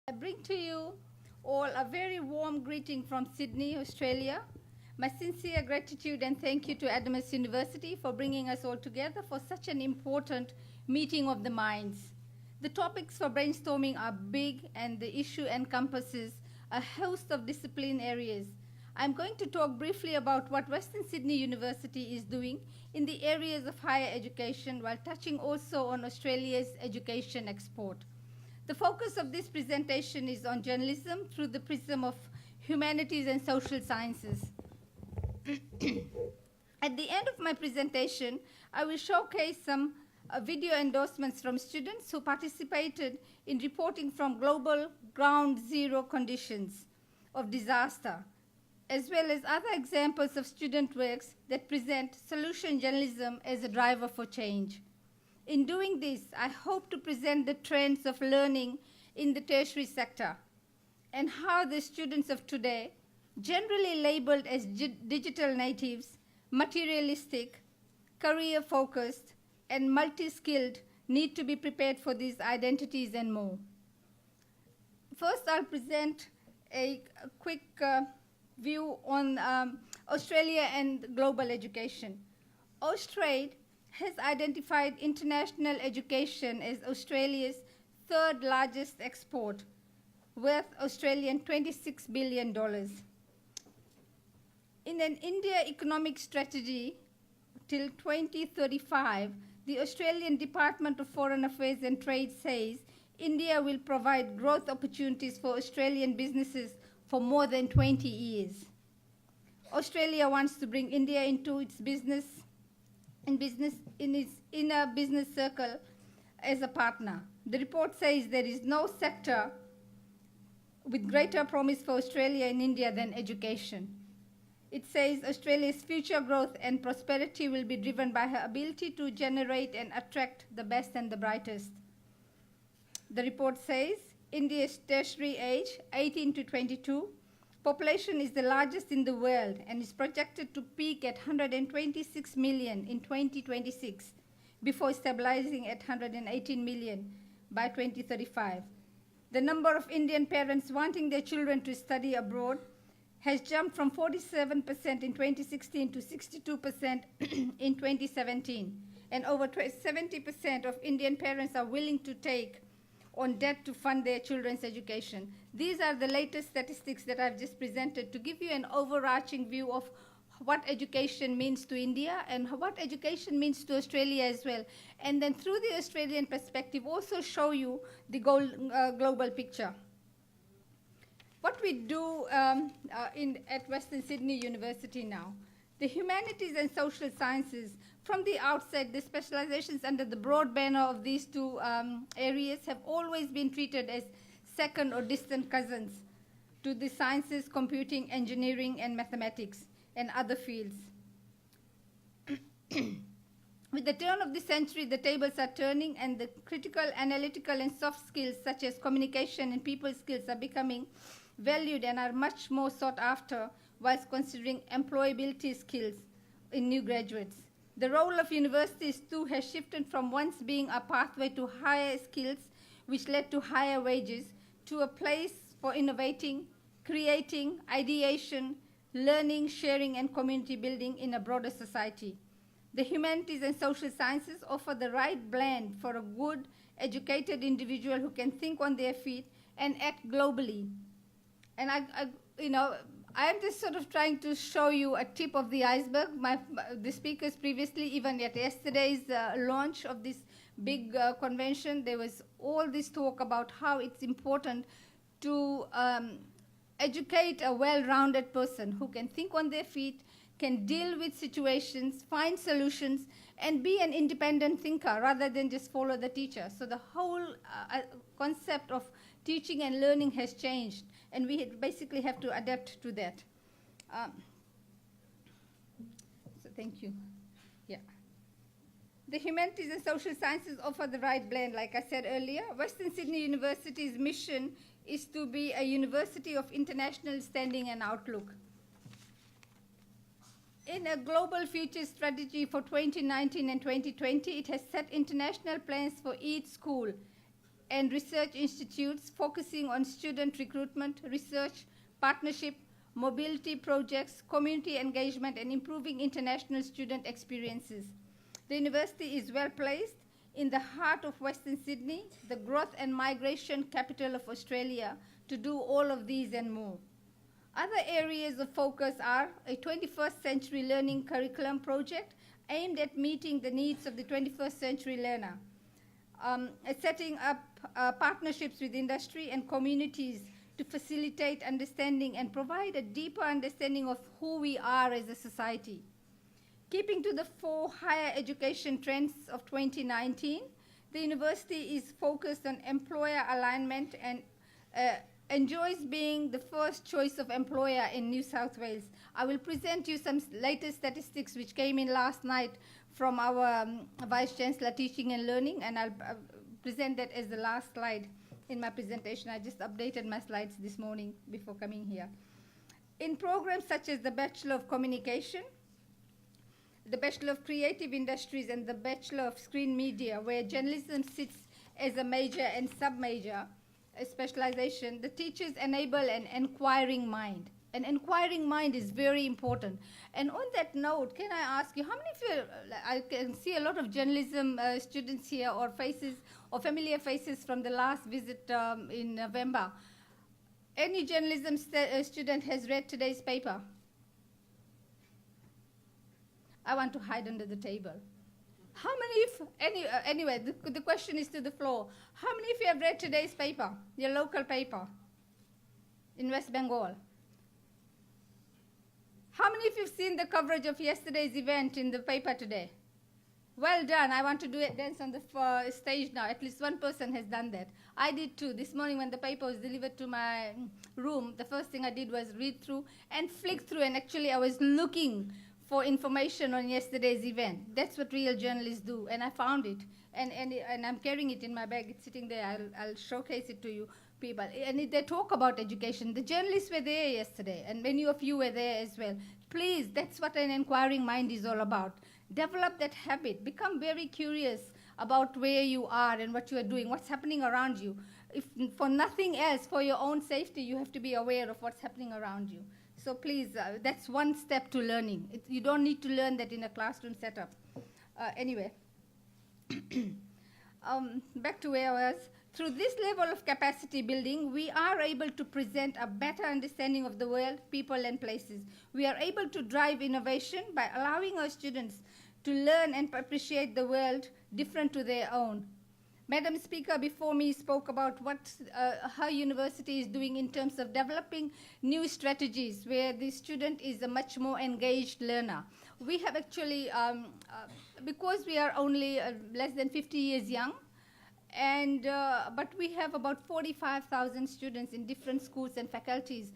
I bring to you all a very warm greeting from Sydney, Australia. My sincere gratitude and thank you to Adamas University for bringing us all together for such an important meeting of the minds. The topics for brainstorming are big and the issue encompasses a host of discipline areas. I'm going to talk briefly about what Western Sydney University is doing in the areas of higher education while touching also on Australia's education export. The focus of this presentation is on journalism through the prism of humanities and social sciences. At the end of my presentation, I will showcase some video endorsements from students who participated in reporting from global ground zero conditions of disaster, as well as other examples of student works that present solution journalism as a driver for change. In doing this, I hope to present the trends of learning in the tertiary sector and how the students of today, generally labeled as digital natives, materialistic, career-focused, and multi-skilled, need to be prepared for these identities and more. First, I'll present a quick view on Australia and global education. Austrade has identified international education as Australia's third largest export, worth Australian $26 billion. In an India economic strategy till 2035, the Australian Department of Foreign Affairs and Trade says India will provide growth opportunities for Australian businesses for more than 20 years. Australia wants to bring India into its business in its inner business circle as a partner. The report says there is no sector with greater promise for Australia and India than education. It says Australia's future growth and prosperity will be driven by her ability to generate and attract the best and the brightest. The report says India's tertiary age, 18 to 22, population is the largest in the world and is projected to peak at 126 million in 2026 before stabilizing at 118 million by 2035. The number of Indian parents wanting their children to study abroad has jumped from 47% in 2016 to 62% in 2017, and over 70% of Indian parents are willing to take on debt to fund their children's education. These are the latest statistics that I've just presented to give you an overarching view of what education means to India and what education means to Australia as well. And then through the Australian perspective, also show you the global picture. What we do at Western Sydney University now, the humanities and social sciences, from the outset, the specializations under the broad banner of these two areas have always been treated as second or distant cousins to the sciences, computing, engineering, and mathematics, and other fields. With the turn of the century, the tables are turning, and the critical, analytical, and soft skills such as communication and people skills are becoming valued and are much more sought after whilst considering employability skills in new graduates. The role of universities too has shifted from once being a pathway to higher skills, which led to higher wages, to a place for innovating, creating, ideation, learning, sharing, and community building in a broader society. The humanities and social sciences offer the right blend for a good, educated individual who can think on their feet and act globally. And I'm just sort of trying to show you a tip of the iceberg. The speakers previously, even at yesterday's launch of this big convention, there was all this talk about how it's important to educate a well-rounded person who can think on their feet, can deal with situations, find solutions, and be an independent thinker rather than just follow the teacher. So the whole concept of teaching and learning has changed, and we basically have to adapt to that. So thank you. Yeah. The humanities and social sciences offer the right blend, like I said earlier. Western Sydney University's mission is to be a university of international standing and outlook. In a global future strategy for 2019 and 2020, it has set international plans for each school and research institutes focusing on student recruitment, research, partnership, mobility projects, community engagement, and improving international student experiences. The university is well placed in the heart of Western Sydney, the growth and migration capital of Australia, to do all of these and more. Other areas of focus are a 21st century learning curriculum project aimed at meeting the needs of the 21st century learner, setting up partnerships with industry and communities to facilitate understanding and provide a deeper understanding of who we are as a society. Keeping to the 4 higher education trends of 2019, the university is focused on employer alignment and enjoys being the first choice of employer in New South Wales. I will present you some latest statistics which came in last night from our Vice Chancellor Teaching and Learning, and I'll present that as the last slide in my presentation. I just updated my slides this morning before coming here. In programs such as the Bachelor of Communication, the Bachelor of Creative Industries, and the Bachelor of Screen Media, where journalism sits as a major and sub-major specialization, the teachers enable an inquiring mind. An inquiring mind is very important. And on that note, can I ask you, how many of you, I can see a lot of journalism students here, or faces, or familiar faces from the last visit in November. Any journalism student has read today's paper? I want to hide under the table. How many, anyway, the question is to the floor. How many of you have read today's paper, your local paper in West Bengal? How many of you have seen the coverage of yesterday's event in the paper today? Well done. I want to do a dance on the stage now. At least one person has done that. I did too. This morning when the paper was delivered to my room, the first thing I did was read through and flick through, and actually I was looking for information on yesterday's event. That's what real journalists do, and I found it. And I'm carrying it in my bag. It's sitting there. I'll showcase it to you people. And they talk about education. The journalists were there yesterday, and many of you were there as well. Please, that's what an inquiring mind is all about. Develop that habit. Become very curious about where you are and what you are doing, what's happening around you. If for nothing else, for your own safety, you have to be aware of what's happening around you. So please, that's one step to learning. You don't need to learn that in a classroom setup. Anyway, back to where I was. Through this level of capacity building, we are able to present a better understanding of the world, people, and places. We are able to drive innovation by allowing our students to learn and appreciate the world different to their own. Madam Speaker before me spoke about what her university is doing in terms of developing new strategies where the student is a much more engaged learner. We have actually, because we are only less than 50 years young, and but we have about 45,000 students in different schools and faculties.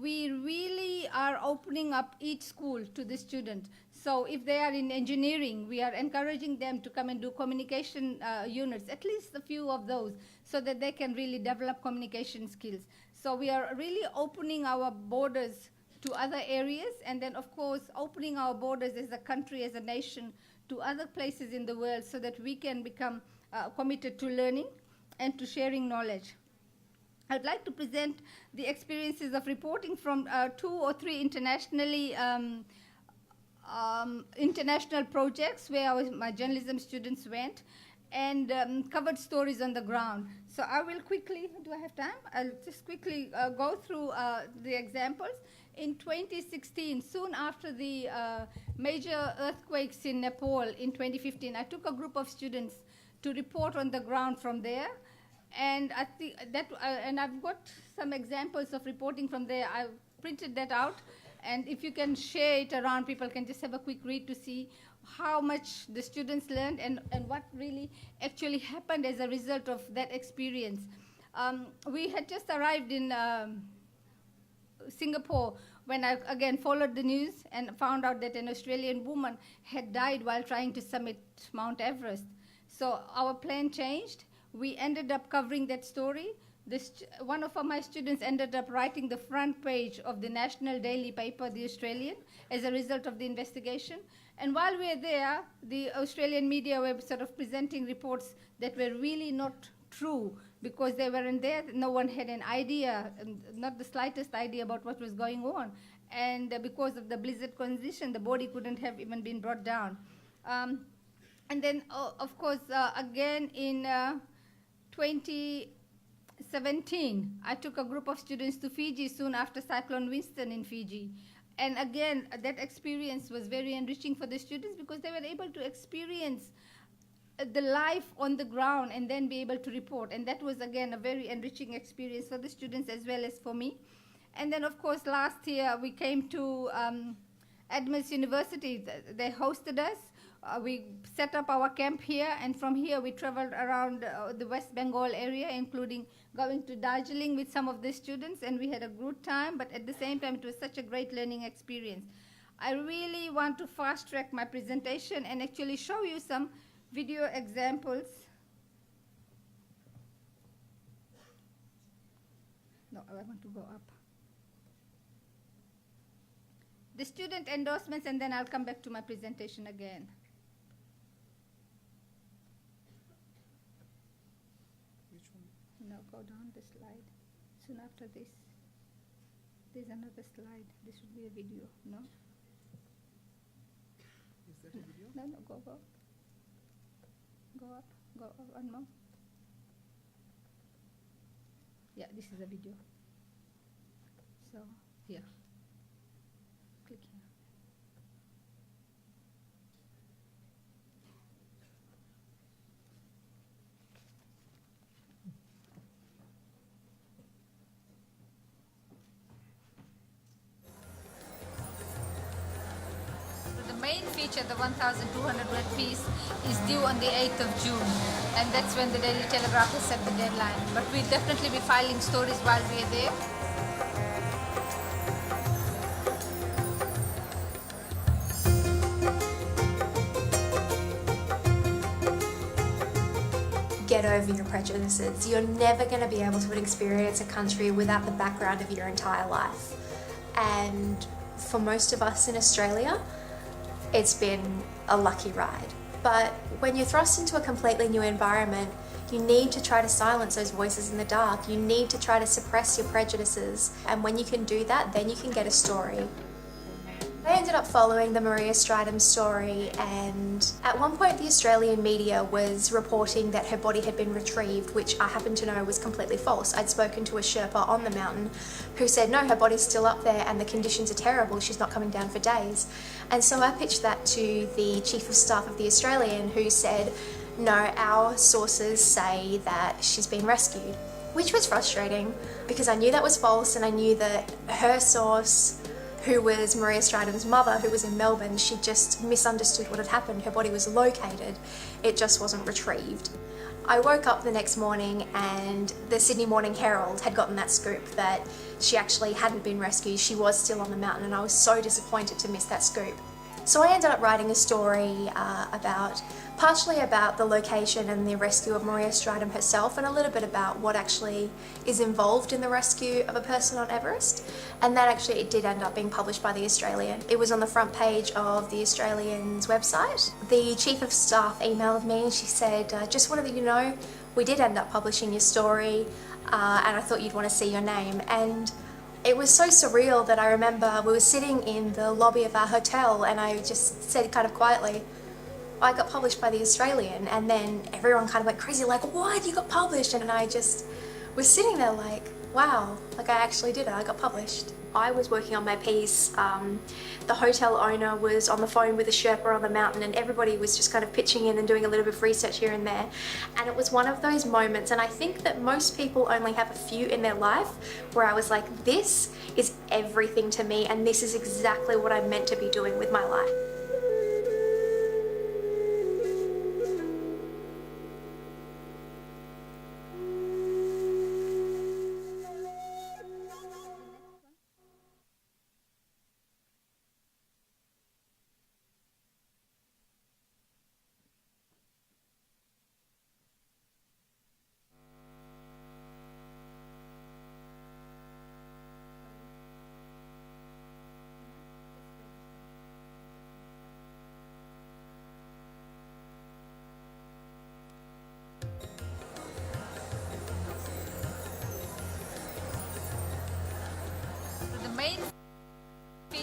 We really are opening up each school to the student. So if they are in engineering, we are encouraging them to come and do communication units, at least a few of those, so that they can really develop communication skills. So we are really opening our borders to other areas, and then of course opening our borders as a country, as a nation, to other places in the world, so that we can become committed to learning and to sharing knowledge. I'd like to present the experiences of reporting from 2 or 3 international projects where my journalism students went and covered stories on the ground. So I will quickly, do I have time? I'll just quickly go through the examples. In 2016, soon after the major earthquakes in Nepal in 2015, I took a group of students to report on the ground from there. And I think that, and I've got some examples of reporting from there. I printed that out, and if you can share it around, people can just have a quick read to see how much the students learned and what really actually happened as a result of that experience. We had just arrived in Singapore when I again followed the news and found out that an Australian woman had died while trying to summit Mount Everest. So our plan changed. We ended up covering that story. One of my students ended up writing the front page of the national daily paper, The Australian, as a result of the investigation. And while we were there, the Australian media were sort of presenting reports that were really not true, because they weren't there. No one had an idea, not the slightest idea about what was going on. And because of the blizzard condition, the body couldn't have even been brought down. And then, of course, again in 2017, I took a group of students to Fiji soon after Cyclone Winston in Fiji. And again, that experience was very enriching for the students because they were able to experience the life on the ground and then be able to report. And that was, again, a very enriching experience for the students as well as for me. And then, of course, last year we came to Adamas University. They hosted us. We set up our camp here, and from here we traveled around the West Bengal area, including going to Darjeeling with some of the students, and we had a good time, but at the same time it was such a great learning experience. I really want to fast track my presentation and actually show you some video examples. No, I want to go up. The student endorsements, and then I'll come back to my presentation again. Which one? No, go down the slide. Soon after this, there's another slide. This should be a video, no? Is that a video? No, go up. Go up, one more. Yeah, this is a video. So, here. Click here. The main feature, the 1,200 word piece, is due on the 8th of June, and that's when the Daily Telegraph has set the deadline. But we'll definitely be filing stories while we are there. Get over your prejudices. You're never going to be able to experience a country without the background of your entire life. And for most of us in Australia, it's been a lucky ride. But when you're thrust into a completely new environment, you need to try to silence those voices in the dark. You need to try to suppress your prejudices. And when you can do that, then you can get a story. I ended up following the Maria Stridham story, and at one point the Australian media was reporting that her body had been retrieved, which I happen to know was completely false. I'd spoken to a Sherpa on the mountain who said, no, her body's still up there and the conditions are terrible, she's not coming down for days. And so I pitched that to the Chief of Staff of the Australian, who said, no, our sources say that she's been rescued, which was frustrating because I knew that was false, and I knew that her source, who was Maria Stridham's mother, who was in Melbourne, she just misunderstood what had happened. Her body was located, it just wasn't retrieved. I woke up the next morning and the Sydney Morning Herald had gotten that scoop that she actually hadn't been rescued, she was still on the mountain, and I was so disappointed to miss that scoop. So I ended up writing a story partially about the location and the rescue of Maria Stridham herself, and a little bit about what actually is involved in the rescue of a person on Everest. And that actually it did end up being published by the Australian. It was on the front page of the Australian's website. The Chief of Staff emailed me and she said, just wanted you to know, we did end up publishing your story and I thought you'd want to see your name. And it was so surreal that I remember we were sitting in the lobby of our hotel and I just said kind of quietly, I got published by the Australian, and then everyone kind of went crazy like, what, you got published? And I just was sitting there like, wow, like I actually did it, I got published. I was working on my piece, the hotel owner was on the phone with a Sherpa on the mountain, and everybody was just kind of pitching in and doing a little bit of research here and there. And it was one of those moments, and I think that most people only have a few in their life, where I was like, this is everything to me, and this is exactly what I'm meant to be doing with my life.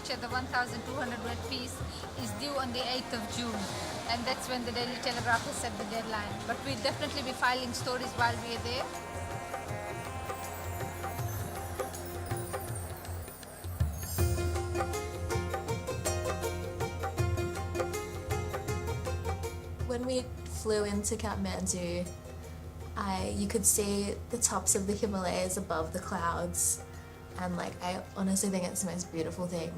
feature, the 1,200 word piece, is due on the 8th of June. And that's when the Daily Telegraph has set the deadline. But we'll definitely be filing stories while we are there. When we flew into Kathmandu, you could see the tops of the Himalayas above the clouds, and I honestly think it's the most beautiful thing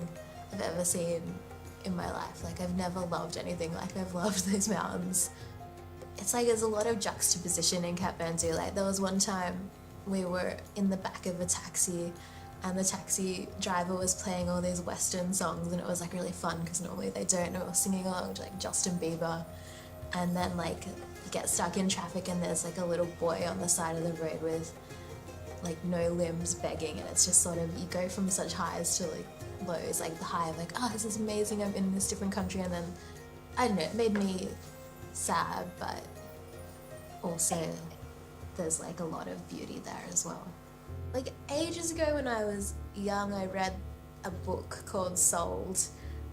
I've ever seen in my life. I've never loved anything like I've loved those mountains. It's there's a lot of juxtaposition in Kathmandu. There was one time we were in the back of a taxi and the taxi driver was playing all these Western songs, and it was really fun because normally they don't, and we were singing along to Justin Bieber. And then you get stuck in traffic and there's a little boy on the side of the road with no limbs begging, and it's just you go from such highs to lows, the high of oh, this is amazing, I'm in this different country, and then I don't know, it made me sad, but also there's a lot of beauty there as well. Ages ago when I was young, I read a book called Sold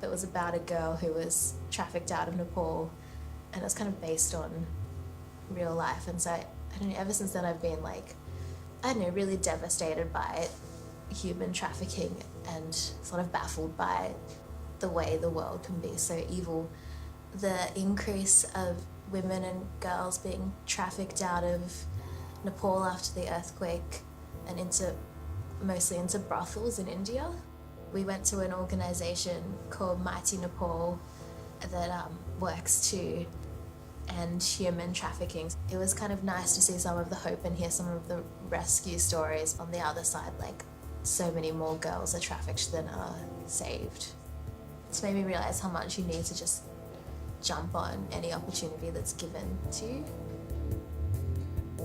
that was about a girl who was trafficked out of Nepal, and it's kind of based on real life, and so I don't know, ever since then I've been I don't know, really devastated by human trafficking and sort of baffled by the way the world can be so evil. The increase of women and girls being trafficked out of Nepal after the earthquake and mostly into brothels in India. We went to an organisation called Mighty Nepal that works to end human trafficking. It was kind of nice to see some of the hope and hear some of the rescue stories on the other side, so many more girls are trafficked than are saved. It's made me realise how much you need to just jump on any opportunity that's given to you. I'll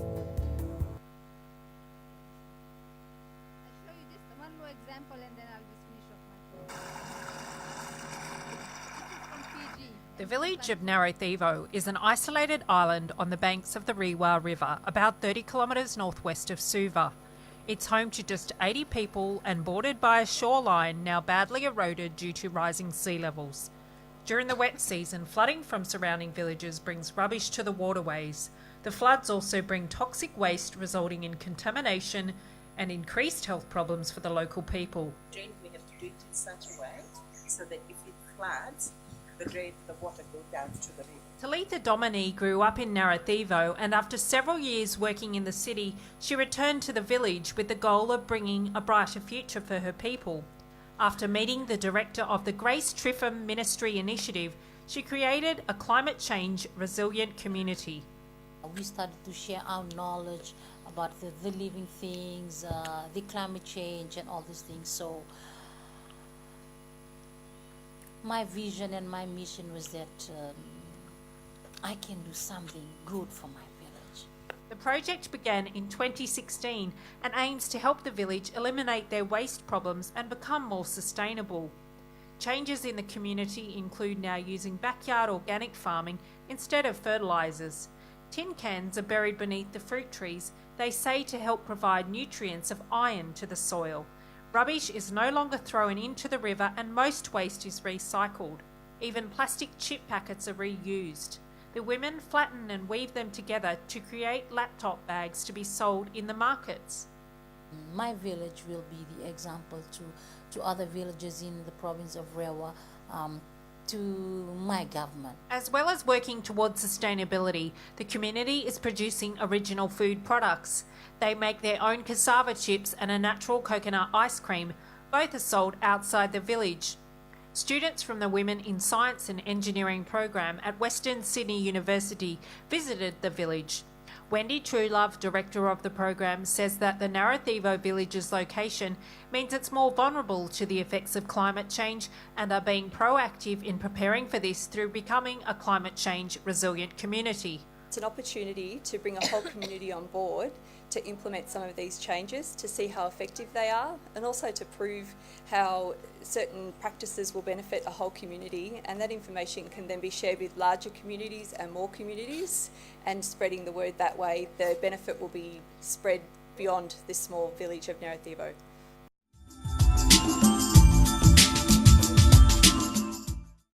show you just one more example and then I'll just finish off my talk. This is from Fiji. The village of Narathivo is an isolated island on the banks of the Rewa River, about 30 kilometres northwest of Suva. It's home to just 80 people and bordered by a shoreline now badly eroded due to rising sea levels. During the wet season, flooding from surrounding villages brings rubbish to the waterways. The floods also bring toxic waste, resulting in contamination and increased health problems for the local people. Drain, we have to do it in such a way so that if it floods, the water goes down to the river. Talitha Domini grew up in Narathivo, and after several years working in the city, she returned to the village with the goal of bringing a brighter future for her people. After meeting the director of the Grace Triffin Ministry Initiative, she created a climate change resilient community. We started to share our knowledge about the living things, the climate change and all these things. So my vision and my mission was that I can do something good for my village. The project began in 2016 and aims to help the village eliminate their waste problems and become more sustainable. Changes in the community include now using backyard organic farming instead of fertilisers. Tin cans are buried beneath the fruit trees, they say, to help provide nutrients of iron to the soil. Rubbish is no longer thrown into the river and most waste is recycled. Even plastic chip packets are reused. The women flatten and weave them together to create laptop bags to be sold in the markets. My village will be the example to other villages in the province of Rewa, to my government. As well as working towards sustainability, the community is producing original food products. They make their own cassava chips and a natural coconut ice cream. Both are sold outside the village. Students from the Women in Science and Engineering program at Western Sydney University visited the village. Wendy Truelove, director of the program, says that the Narathivo village's location means it's more vulnerable to the effects of climate change and are being proactive in preparing for this through becoming a climate change resilient community. It's an opportunity to bring a whole community on board to implement some of these changes, to see how effective they are, and also to prove how certain practices will benefit a whole community, and that information can then be shared with larger communities and more communities, and spreading the word that way, the benefit will be spread beyond this small village of Narathivo.